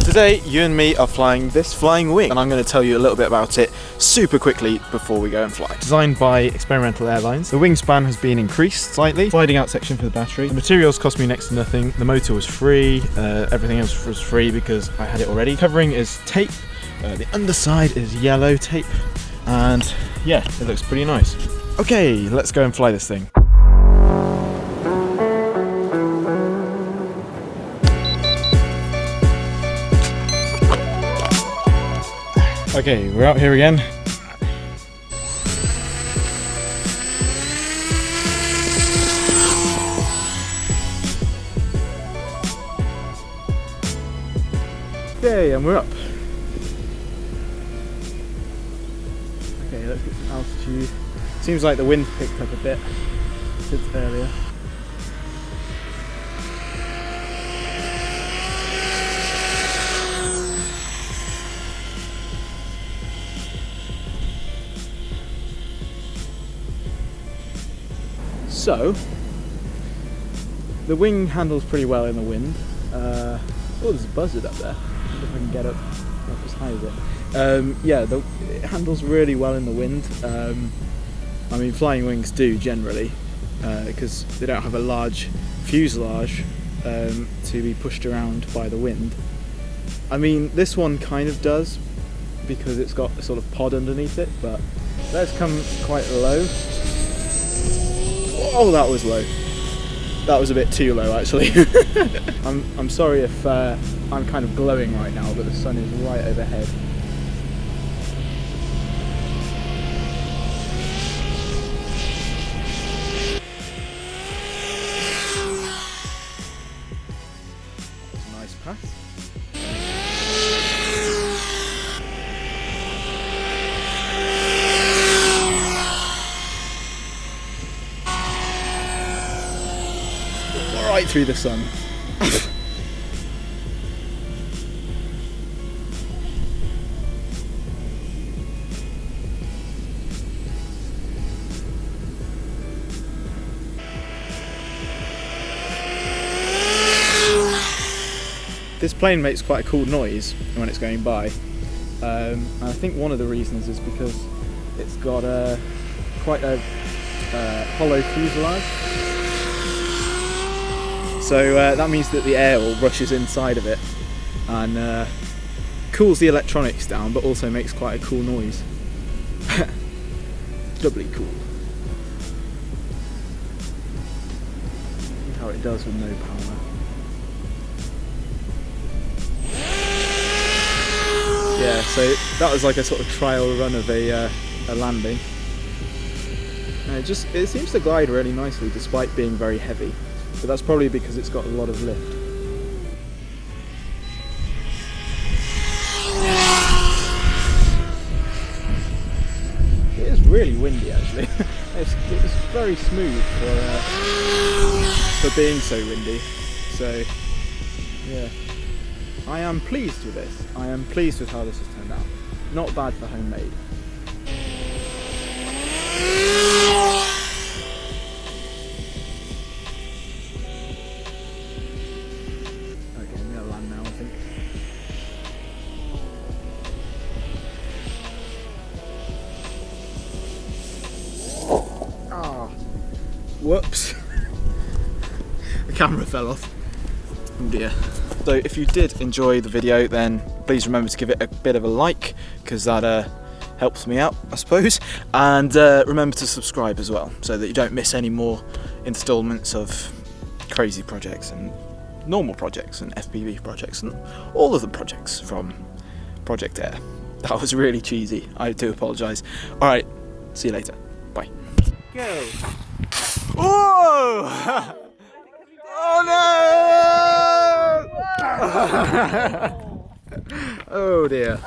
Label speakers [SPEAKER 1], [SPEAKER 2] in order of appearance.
[SPEAKER 1] Today, you and me are flying this flying wing, and I'm going to tell you a little bit about it super quickly before we go and fly. Designed by Experimental Airlines, the wingspan has been increased slightly. Sliding out section for the battery. The materials cost me next to nothing. The motor was free. Everything else was free because I had it already. Covering is tape. The underside is yellow tape, and yeah, it looks pretty nice. Okay, let's go and fly this thing. Okay, we're out here again. Okay, and we're up. Okay, let's get some altitude. Seems like the wind picked up a bit since earlier. So, the wing handles pretty well in the wind. Oh, there's a buzzard up there. I wonder if I can get up as high as it. Yeah, it handles really well in the wind. I mean, flying wings do generally, because they don't have a large fuselage to be pushed around by the wind. I mean, this one kind of does, because it's got a sort of pod underneath it, but let's come quite low. Oh, that was low. That was a bit too low, actually. I'm sorry if I'm kind of glowing right now, but the sun is right overhead. That's a nice pass. Right through the sun. This plane makes quite a cool noise when it's going by. And I think one of the reasons is because it's got quite a hollow fuselage. So that means that the air all rushes inside of it and cools the electronics down, but also makes quite a cool noise. Doubly cool. See how it does with no power. Yeah, so that was like a sort of trial run of a landing. And it seems to glide really nicely despite being very heavy. But that's probably because it's got a lot of lift. It is really windy, actually. It's very smooth for being so windy. So, yeah. I am pleased with this. I am pleased with how this has turned out. Not bad for homemade. Whoops. The camera fell off. Oh dear. So if you did enjoy the video, then please remember to give it a bit of a like, because that helps me out, I suppose. And remember to subscribe as well, so that you don't miss any more installments of crazy projects and normal projects and FPV projects and all of the projects from Project Air. That was really cheesy. I do apologise. Alright, see you later. Bye. Go! Oh! Oh no! Oh dear.